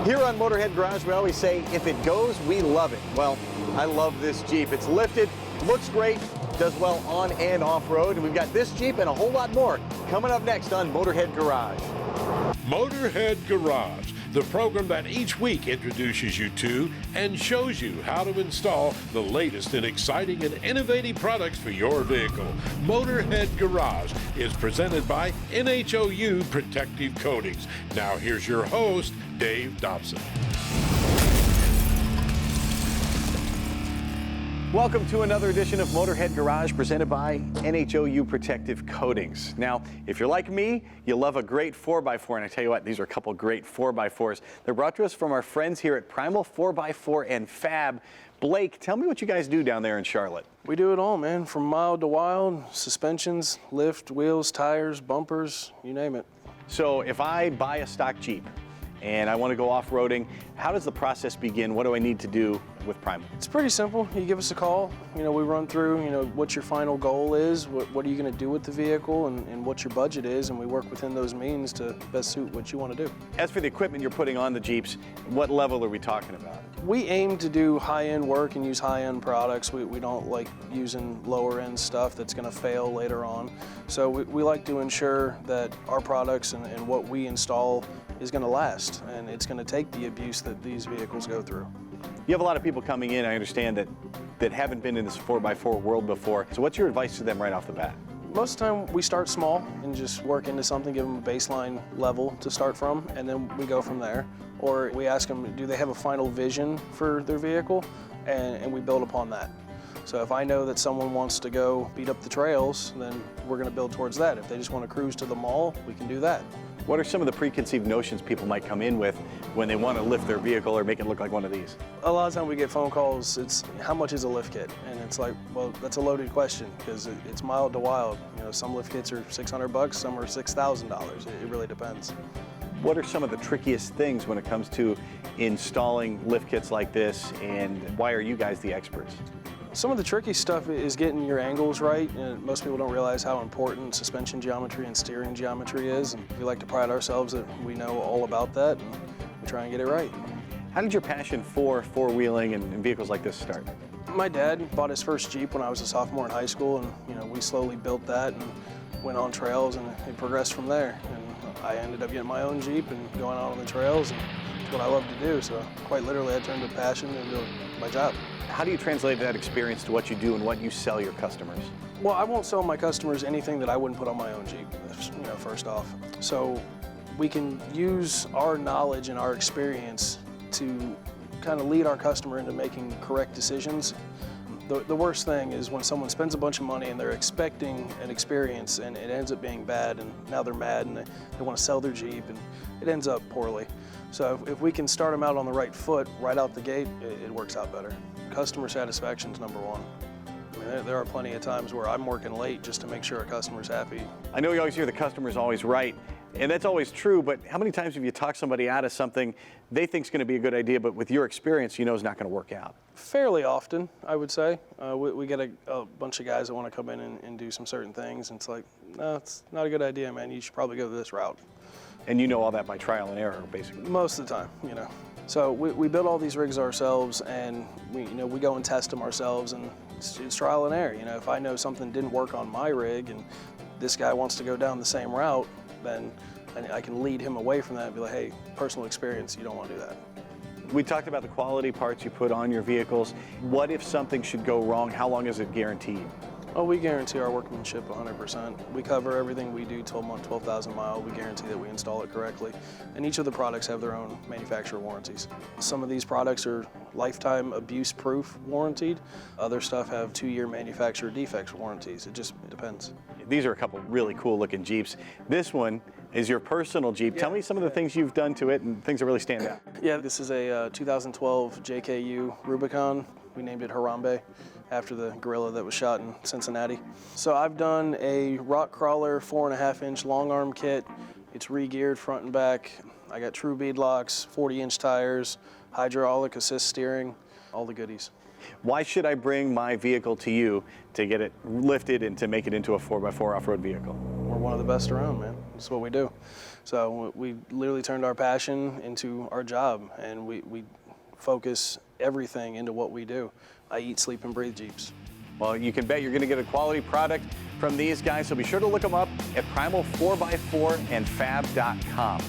Here on Motorhead Garage, we always say, if it goes, we love it. Well, I love this Jeep. It's lifted, looks great, does well on and off-road, and we've got this Jeep and a whole lot more coming up next on Motorhead Garage. Motorhead Garage, the program that each week introduces you to and shows you how to install the latest in exciting and innovative products for your vehicle. Motorhead Garage is presented by NHOU Protective Coatings. Now here's your host, Dave Dobson. Welcome to another edition of Motorhead Garage presented by NHOU Protective Coatings. Now, if you're like me, you love a great 4x4, and I tell you what, these are a couple great 4x4s. They're brought to us from our friends here at Primal 4x4 and Fab. Blake, tell me what you guys do down there in Charlotte. We do it all, man, from mild to wild, suspensions, lift, wheels, tires, bumpers, you name it. So if I buy a stock Jeep and I want to go off-roading, how does the process begin? What do I need to do with Primal? It's pretty simple. You give us a call. We run through, what your final goal is, what are you going to do with the vehicle, and what your budget is, and we work within those means to best suit what you want to do. As for the equipment you're putting on the Jeeps, what level are we talking about? We aim to do high-end work and use high-end products. We don't like using lower-end stuff that's going to fail later on. So we like to ensure that our products and what we install is going to last, and it's going to take the abuse that these vehicles go through. You have a lot of people coming in, I understand, that haven't been in this 4x4 world before. So what's your advice to them right off the bat? Most of the time we start small and just work into something, give them a baseline level to start from, and then we go from there. Or we ask them, do they have a final vision for their vehicle, and we build upon that. So if I know that someone wants to go beat up the trails, then we're going to build towards that. If they just want to cruise to the mall, we can do that. What are some of the preconceived notions people might come in with when they want to lift their vehicle or make it look like one of these? A lot of time we get phone calls, it's how much is a lift kit? And it's like, well, that's a loaded question because it's mild to wild. Some lift kits are $600, some are $6,000. It really depends. What are some of the trickiest things when it comes to installing lift kits like this, and why are you guys the experts? Some of the tricky stuff is getting your angles right, and most people don't realize how important suspension geometry and steering geometry is, and we like to pride ourselves that we know all about that, and we try and get it right. How did your passion for four-wheeling and vehicles like this start? My dad bought his first Jeep when I was a sophomore in high school, and we slowly built that and went on trails, and it progressed from there. And I ended up getting my own Jeep and going out on the trails, and it's what I love to do, so quite literally I turned a passion into my job. How do you translate that experience to what you do and what you sell your customers? Well, I won't sell my customers anything that I wouldn't put on my own Jeep, first off. So we can use our knowledge and our experience to kind of lead our customer into making correct decisions. The worst thing is when someone spends a bunch of money and they're expecting an experience and it ends up being bad, and now they're mad and they want to sell their Jeep and it ends up poorly. So if we can start them out on the right foot right out the gate, it works out better. Customer satisfaction is number one. I mean, there are plenty of times where I'm working late just to make sure a customer's happy. I know you always hear the customer's always right, and that's always true, but how many times have you talked somebody out of something they think is going to be a good idea, but with your experience, you know it's not going to work out? Fairly often, I would say. We get a bunch of guys that want to come in and do some certain things, and it's like, no, it's not a good idea, man. You should probably go this route. And you know all that by trial and error, basically? Most of the time, So we build all these rigs ourselves, and we go and test them ourselves, and it's trial and error. If I know something didn't work on my rig and this guy wants to go down the same route, then I can lead him away from that and be like, hey, personal experience, you don't want to do that. We talked about the quality parts you put on your vehicles. What if something should go wrong? How long is it guaranteed? Oh, we guarantee our workmanship 100%. We cover everything we do 12,000 miles. We guarantee that we install it correctly. And each of the products have their own manufacturer warranties. Some of these products are lifetime abuse-proof warranted. Other stuff have 2-year manufacturer defects warranties. It depends. These are a couple really cool looking Jeeps. This one is your personal Jeep. Yeah. Tell me some of the things you've done to it and things that really stand out. Yeah, this is a 2012 JKU Rubicon. We named it Harambe after the gorilla that was shot in Cincinnati. So I've done a rock crawler 4.5-inch long arm kit. It's re-geared front and back. I got true bead locks, 40-inch tires, hydraulic assist steering, all the goodies. Why should I bring my vehicle to you to get it lifted and to make it into a 4x4 off-road vehicle? We're one of the best around, man. That's what we do. So we literally turned our passion into our job, and we focus everything into what we do. I eat, sleep, and breathe Jeeps. Well, you can bet you're going to get a quality product from these guys, so be sure to look them up at Primal 4x4 and Fab.com.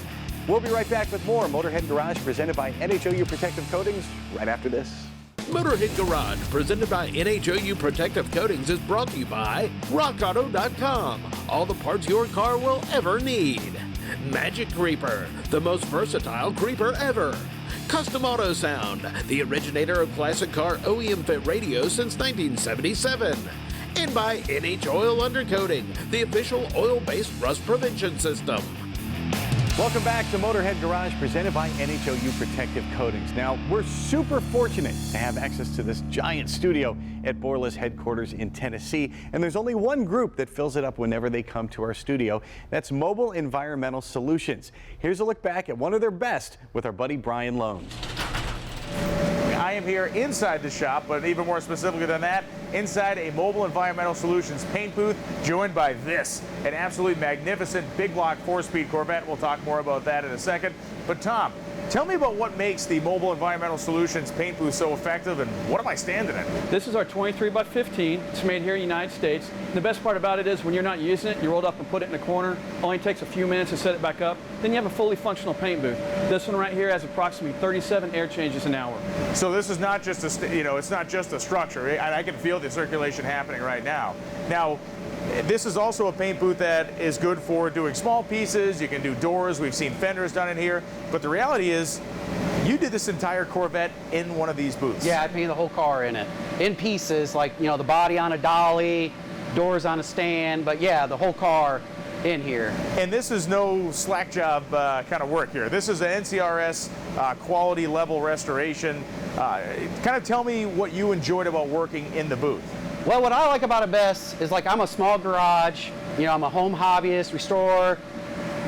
We'll be right back with more Motorhead Garage presented by NHOU Protective Coatings right after this. Motorhead Garage, presented by NHOU Protective Coatings, is brought to you by RockAuto.com. All the parts your car will ever need. Magic Creeper, the most versatile creeper ever. Custom Auto Sound, the originator of classic car OEM fit radios since 1977. And by NHOU Undercoating, the official oil-based rust prevention system. Welcome back to Motorhead Garage presented by NHOU Protective Coatings. Now, we're super fortunate to have access to this giant studio at Borla's headquarters in Tennessee, and there's only one group that fills it up whenever they come to our studio. That's Mobile Environmental Solutions. Here's a look back at one of their best with our buddy Brian Loans. I am here inside the shop, but even more specifically than that, inside a Mobile Environmental Solutions paint booth, joined by this, an absolutely magnificent big block 4-speed Corvette. We'll talk more about that in a second. But Tom, tell me about what makes the Mobile Environmental Solutions paint booth so effective, and what am I standing in? This is our 23x15. It's made here in the United States. The best part about it is when you're not using it, you roll it up and put it in a corner. Only takes a few minutes to set it back up. Then you have a fully functional paint booth. This one right here has approximately 37 air changes an hour. So this is not just a, it's not just a structure. I can feel the circulation happening right now. Now, this is also a paint booth that is good for doing small pieces. You can do doors. We've seen fenders done in here. But the reality is, you did this entire Corvette in one of these booths. Yeah, I painted the whole car in it, in pieces, like, you know, the body on a dolly, doors on a stand, but yeah, the whole car in here. And this is no slack job kind of work here. This is an NCRS quality level restoration. Kind of tell me what you enjoyed about working in the booth. Well, what I like about it best is, like, I'm a small garage, you know, I'm a home hobbyist, restorer.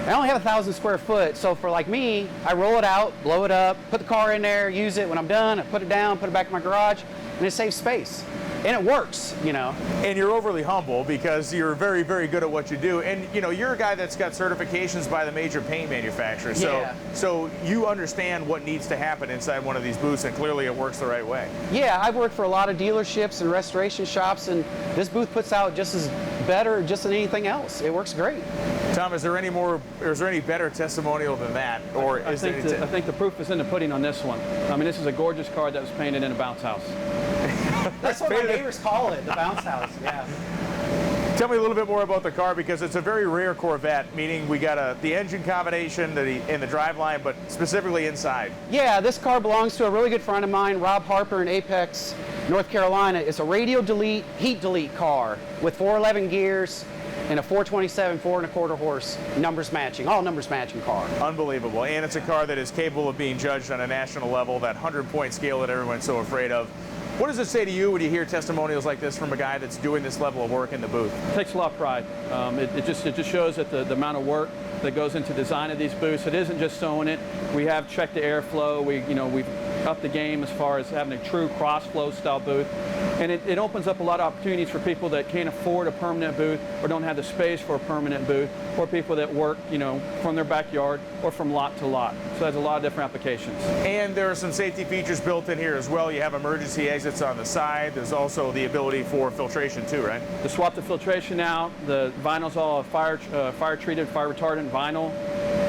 I only have 1,000 square foot, so for like me, I roll it out, blow it up, put the car in there, use it. When I'm done, I put it down, put it back in my garage, and it saves space. And it works, you know. And you're overly humble because you're very, very good at what you do. And, you know, you're a guy that's got certifications by the major paint manufacturers. Yeah. So you understand what needs to happen inside one of these booths, and clearly it works the right way. Yeah, I've worked for a lot of dealerships and restoration shops, and this booth puts out just as better just than anything else. It works great. Tom, is there any better testimonial than that? Or I think the proof is in the pudding on this one. I mean, this is a gorgeous car that was painted in a bounce house. That's what my neighbors call it, the bounce house, yeah. Tell me a little bit more about the car, because it's a very rare Corvette, meaning we got the engine combination in the driveline, but specifically inside. Yeah, this car belongs to a really good friend of mine, Rob Harper in Apex, North Carolina. It's a radio delete, heat delete car with 411 gears and a 427 4.25 horse numbers matching, all numbers matching car. Unbelievable. And it's a car that is capable of being judged on a national level, that 100-point scale that everyone's so afraid of. What does it say to you when you hear testimonials like this from a guy that's doing this level of work in the booth? It takes a lot of pride. It just shows that the amount of work that goes into design of these booths. It isn't just sewing it. We have checked the airflow. We've upped the game as far as having a true cross-flow style booth. And it opens up a lot of opportunities for people that can't afford a permanent booth or don't have the space for a permanent booth, or people that work, from their backyard or from lot to lot. So there's a lot of different applications. And there are some safety features built in here as well. You have emergency exits on the side. There's also the ability for filtration too, right? To swap the filtration out, the vinyl's all fire-treated, fire-retardant vinyl.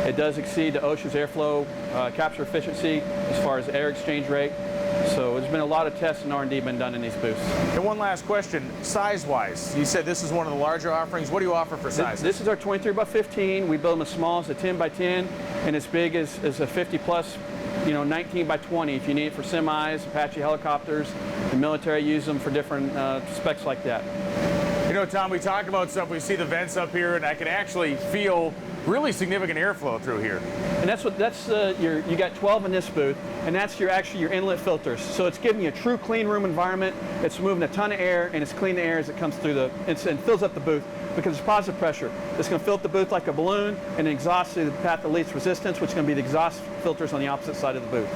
It does exceed the OSHA's airflow capture efficiency as far as air exchange rate. So there's been a lot of tests and R&D been done in these booths. And one last question, size-wise, you said this is one of the larger offerings. What do you offer for sizes? This is our 23x15. We build them as small as a 10x10 and as big as a 50-plus, 19x20 if you need it for semis, Apache helicopters. The military use them for different specs like that. Tom, we talk about stuff, we see the vents up here, and I can actually feel really significant airflow through here. And you got 12 in this booth, and that's your inlet filters. So it's giving you a true clean room environment. It's moving a ton of air, and it's cleaning the air as it comes through and fills up the booth because it's positive pressure. It's going to fill up the booth like a balloon and exhaust through the path of least resistance, which is going to be the exhaust filters on the opposite side of the booth.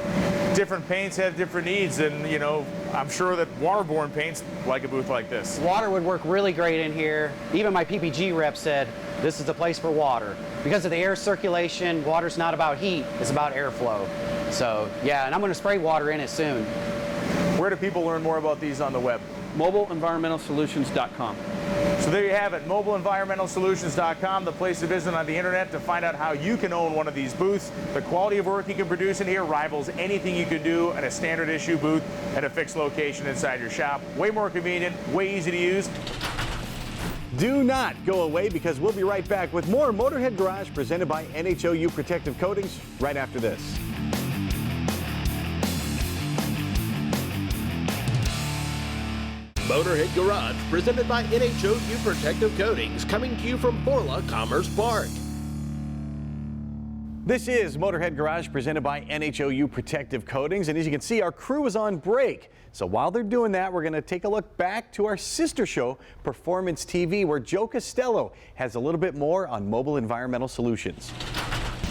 Different paints have different needs, and you know, I'm sure that waterborne paints like a booth like this. Water would work really great in here. Even my PPG rep said, this is the place for water. Because of the air circulation, water's not about heat, it's about airflow. So yeah, and I'm going to spray water in it soon. Where do people learn more about these on the web? MobileEnvironmentalSolutions.com. So there you have it, MobileEnvironmentalSolutions.com, the place to visit on the internet to find out how you can own one of these booths. The quality of work you can produce in here rivals anything you can do in a standard issue booth at a fixed location inside your shop. Way more convenient, way easy to use. Do not go away, because we'll be right back with more Motorhead Garage presented by NHOU Protective Coatings right after this. Motorhead Garage, presented by NHOU Protective Coatings, coming to you from Borla Commerce Park. This is Motorhead Garage presented by NHOU Protective Coatings, and as you can see, our crew is on break. So while they're doing that, we're going to take a look back to our sister show, Performance TV, where Joe Costello has a little bit more on Mobile Environmental Solutions.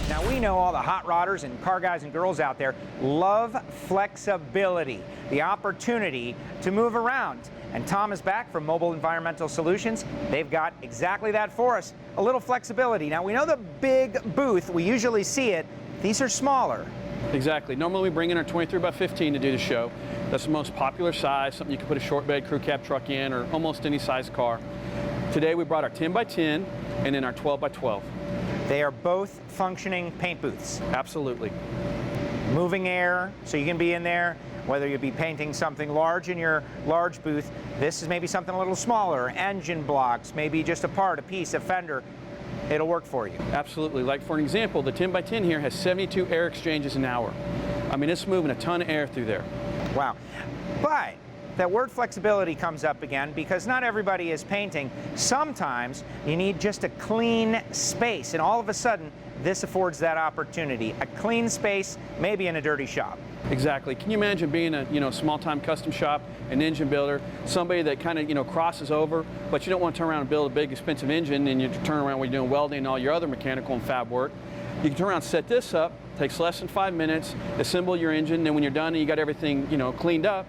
Now, we know all the hot rodders and car guys and girls out there love flexibility, the opportunity to move around. And Tom is back from Mobile Environmental Solutions. They've got exactly that for us, a little flexibility. Now, we know the big booth, we usually see it. These are smaller. Exactly. Normally we bring in our 23 by 15 to do the show. That's the most popular size, something you can put a short bed crew cab truck in, or almost any size car. Today we brought our 10 by 10 and then our 12 by 12. They are both functioning paint booths. Absolutely. Moving air, so you can be in there. Whether you be painting something large in your large booth, this is maybe something a little smaller, engine blocks, maybe just a part, a piece, a fender. It'll work for you. Absolutely. Like for an example, the 10 by 10 here has 72 air exchanges an hour. I mean, it's moving a ton of air through there. Wow. But that word flexibility comes up again because not everybody is painting. Sometimes you need just a clean space, and all of a sudden this affords that opportunity. A clean space, maybe in a dirty shop. Exactly. Can you imagine being a small-time custom shop, an engine builder, somebody that kind of crosses over, but you don't want to turn around and build a big expensive engine, and you turn around when you're doing welding and all your other mechanical and fab work. You can turn around, set this up, takes less than 5 minutes, assemble your engine, then when you're done and you got everything cleaned up,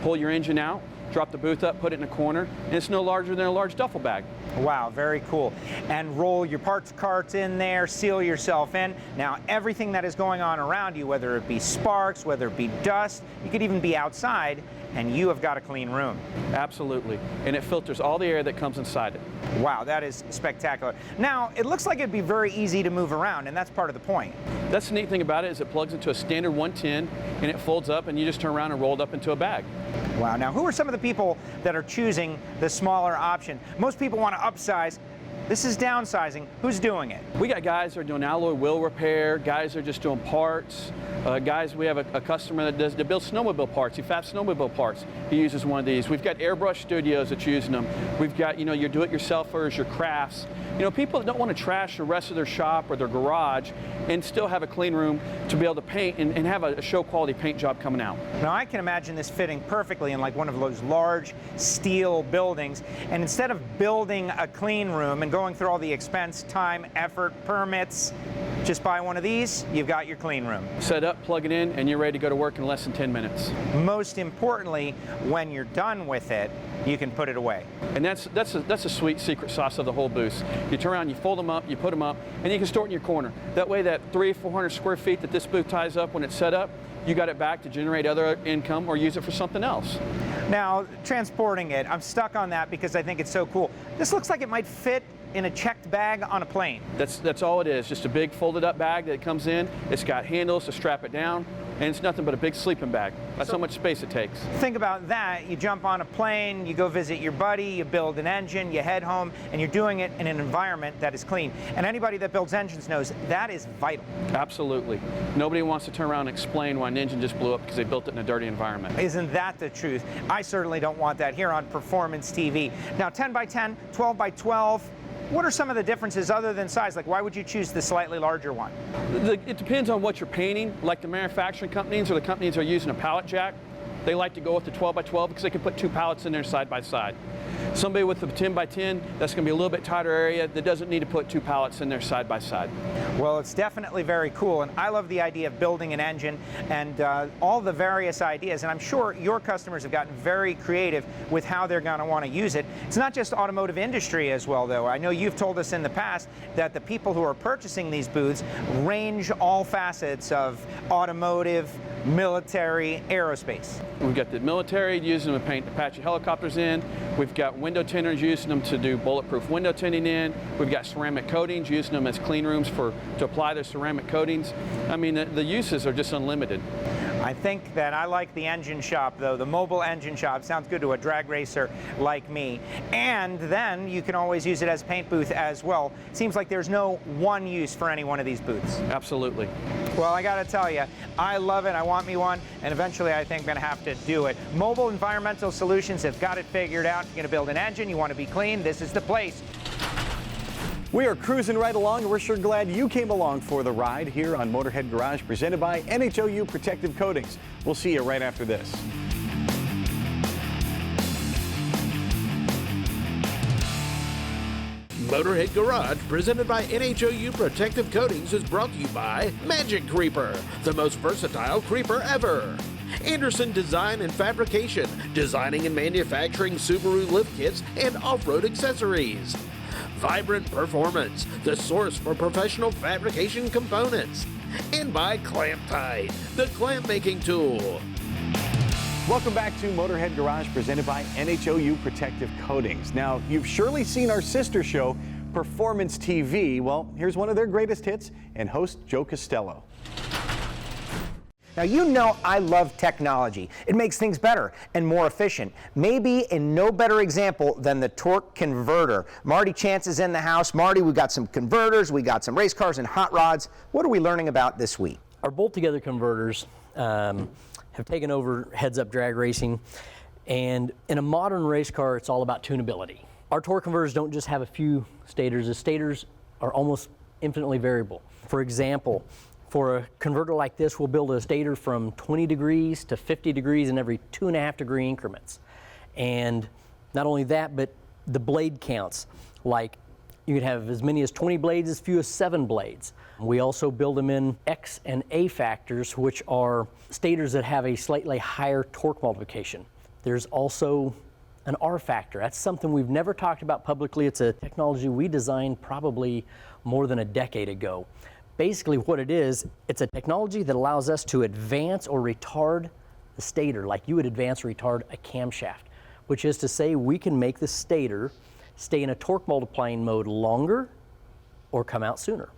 pull your engine out, drop the booth up, put it in a corner, and it's no larger than a large duffel bag. Wow, very cool. And roll your parts carts in there, seal yourself in. Now, everything that is going on around you, whether it be sparks, whether it be dust, you could even be outside, and you have got a clean room. Absolutely. And it filters all the air that comes inside it. Wow, that is spectacular. Now, it looks like it'd be very easy to move around, and that's part of the point. That's the neat thing about it, is it plugs into a standard 110, and it folds up, and you just turn around and roll it up into a bag. Wow, now who are some of the people that are choosing the smaller option? Most people want to upsize. This is downsizing. Who's doing it? We got guys that are doing alloy wheel repair, guys that are just doing parts. We have a customer that builds snowmobile parts. He fabs snowmobile parts. He uses one of these. We've got airbrush studios that's using them. We've got, your do-it-yourselfers, your crafts. People that don't want to trash the rest of their shop or their garage and still have a clean room to be able to paint and have a show quality paint job coming out. Now, I can imagine this fitting perfectly in like one of those large steel buildings. And instead of building a clean room and going through all the expense, time, effort, permits, just buy one of these, you've got your clean room. Set up, plug it in, and you're ready to go to work in less than 10 minutes. Most importantly, when you're done with it, you can put it away. And that's a sweet secret sauce of the whole booth. You turn around, you fold them up, you put them up, and you can store it in your corner. That way that 300 or 400 square feet that this booth ties up when it's set up, you got it back to generate other income or use it for something else. Now, transporting it, I'm stuck on that because I think it's so cool. This looks like it might fit in a checked bag on a plane. That's all it is, just a big folded up bag that comes in. It's got handles to strap it down, and it's nothing but a big sleeping bag. That's how much space it takes. Think about that. You jump on a plane, you go visit your buddy, you build an engine, you head home, and you're doing it in an environment that is clean. And anybody that builds engines knows that is vital. Absolutely. Nobody wants to turn around and explain why an engine just blew up because they built it in a dirty environment. Isn't that the truth? I certainly don't want that here on Performance TV. Now, 10 by 10, 12 by 12, what are some of the differences other than size? Like, why would you choose the slightly larger one? It depends on what you're painting. Like the manufacturing companies or the companies that are using a pallet jack, they like to go with the 12 by 12 because they can put two pallets in there side by side. Somebody with a 10 by 10, that's going to be a little bit tighter area that doesn't need to put 2 pallets in there side by side. Well, it's definitely very cool, and I love the idea of building an engine and all the various ideas, and I'm sure your customers have gotten very creative with how they're going to want to use it. It's not just automotive industry as well, though. I know you've told us in the past that the people who are purchasing these booths range all facets of automotive, military, aerospace. We've got the military using them to paint Apache helicopters in. We've got window tinters using them to do bulletproof window tinting in. We've got ceramic coatings using them as clean rooms to apply their ceramic coatings. I mean, the uses are just unlimited. I think that I like the engine shop, though. The mobile engine shop sounds good to a drag racer like me. And then you can always use it as paint booth as well. Seems like there's no one use for any one of these booths. Absolutely. Well, I got to tell you, I love it. I want me one, and eventually I think I'm going to have to do it. Mobile Environmental Solutions have got it figured out. If you're going to build an engine, you want to be clean, this is the place. We are cruising right along, and we're sure glad you came along for the ride here on Motorhead Garage, presented by NHOU Protective Coatings. We'll see you right after this. Motorhead Garage, presented by NHOU Protective Coatings, is brought to you by Magic Creeper, the most versatile creeper ever. Anderson Design and Fabrication, designing and manufacturing Subaru lift kits and off-road accessories. Vibrant Performance, the source for professional fabrication components. And by Clamp Tight, the clamp making tool. Welcome back to Motorhead Garage, presented by NHOU Protective Coatings. Now, you've surely seen our sister show, Performance TV. Well, here's one of their greatest hits, and host Joe Costello. Now, you know I love technology. It makes things better and more efficient. Maybe in no better example than the torque converter. Marty Chance is in the house. Marty, we got some converters, we got some race cars and hot rods. What are we learning about this week? Our bolt-together converters have taken over heads-up drag racing, and in a modern race car, it's all about tunability. Our torque converters don't just have a few stators. The stators are almost infinitely variable. For example, for a converter like this, we'll build a stator from 20 degrees to 50 degrees in every 2.5 degree increments. And not only that, but the blade counts. Like, you can have as many as 20 blades, as few as 7 blades. We also build them in X and A factors, which are stators that have a slightly higher torque multiplication. There's also an R factor. That's something we've never talked about publicly. It's a technology we designed probably more than a decade ago. Basically what it is, it's a technology that allows us to advance or retard the stator like you would advance or retard a camshaft, which is to say we can make the stator stay in a torque multiplying mode longer or come out sooner.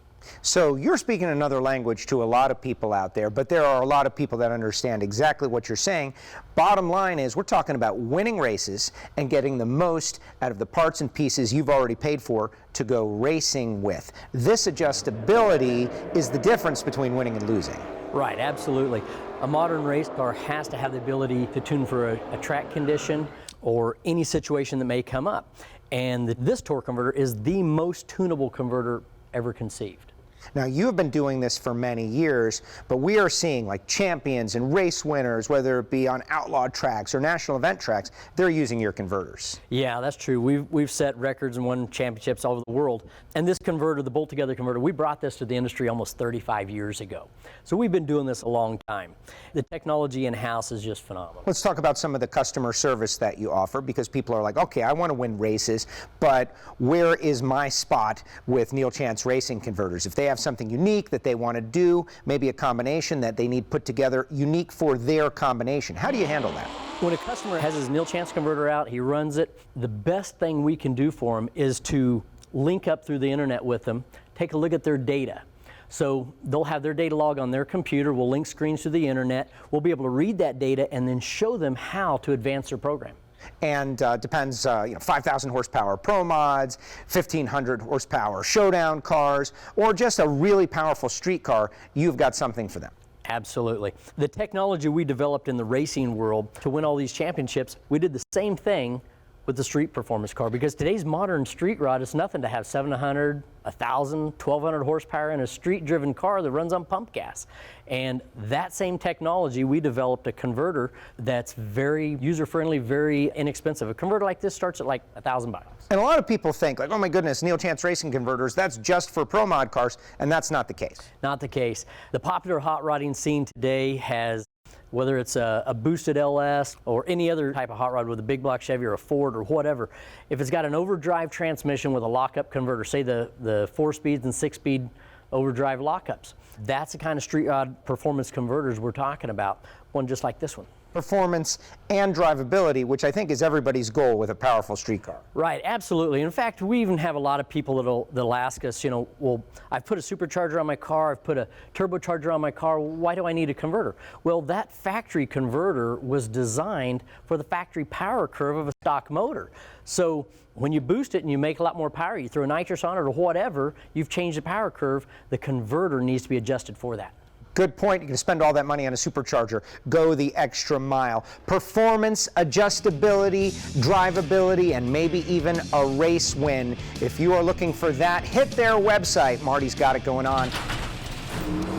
So you're speaking another language to a lot of people out there, but there are a lot of people that understand exactly what you're saying. Bottom line is we're talking about winning races and getting the most out of the parts and pieces you've already paid for to go racing with. This adjustability is the difference between winning and losing. Right, absolutely. A modern race car has to have the ability to tune for a track condition or any situation that may come up. And this torque converter is the most tunable converter ever conceived. Now, you have been doing this for many years, but we are seeing like champions and race winners, whether it be on outlawed tracks or national event tracks, they're using your converters. Yeah, that's true. We've set records and won championships all over the world. And this converter, the bolt-together converter, we brought this to the industry almost 35 years ago. So we've been doing this a long time. The technology in-house is just phenomenal. Let's talk about some of the customer service that you offer, because people are like, okay, I want to win races, but where is my spot with Neal Chance Racing Converters? If they have something unique that they want to do, maybe a combination that they need put together unique for their combination, how do you handle that? When a customer has his Neal Chance converter out, he runs it, the best thing we can do for him is to link up through the internet with them, take a look at their data. So they'll have their data log on their computer, we'll link screens to the internet, we'll be able to read that data and then show them how to advance their program. And depends, 5,000 horsepower Pro Mods, 1,500 horsepower showdown cars, or just a really powerful street car, you've got something for them. Absolutely. The technology we developed in the racing world to win all these championships, we did the same thing with the street performance car, because today's modern street rod is nothing to have 700, 1,000, 1,200 horsepower in a street-driven car that runs on pump gas. And that same technology, we developed a converter that's very user-friendly, very inexpensive. A converter like this starts at like $1,000. And a lot of people think, like, oh my goodness, Neal Chance Racing converters, that's just for pro mod cars, and that's not the case. Not the case. The popular hot rodding scene today has, whether it's a boosted LS or any other type of hot rod with a big block Chevy or a Ford or whatever, if it's got an overdrive transmission with a lockup converter, say the 4-speed and 6-speed overdrive lockups, that's the kind of street rod performance converters we're talking about, one just like this one. Performance and drivability, which I think is everybody's goal with a powerful street car. Right, absolutely. In fact, we even have a lot of people that'll ask us, you know, well, I've put a supercharger on my car, I've put a turbocharger on my car, why do I need a converter? Well, that factory converter was designed for the factory power curve of a stock motor. So when you boost it and you make a lot more power, you throw nitrous on it or whatever, you've changed the power curve, the converter needs to be adjusted for that. Good point. You can spend all that money on a supercharger. Go the extra mile. Performance, adjustability, drivability, and maybe even a race win. If you are looking for that, hit their website. Marty's got it going on.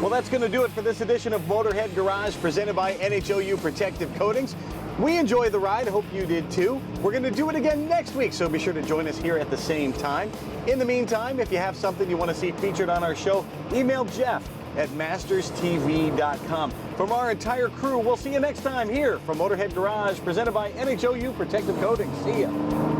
Well, that's going to do it for this edition of Motorhead Garage, presented by NHOU Protective Coatings. We enjoyed the ride. Hope you did too. We're going to do it again next week, so be sure to join us here at the same time. In the meantime, if you have something you want to see featured on our show, email Jeff at masterstv.com. From our entire crew, we'll see you next time here from Motorhead Garage, presented by NHOU Protective Coatings. See ya.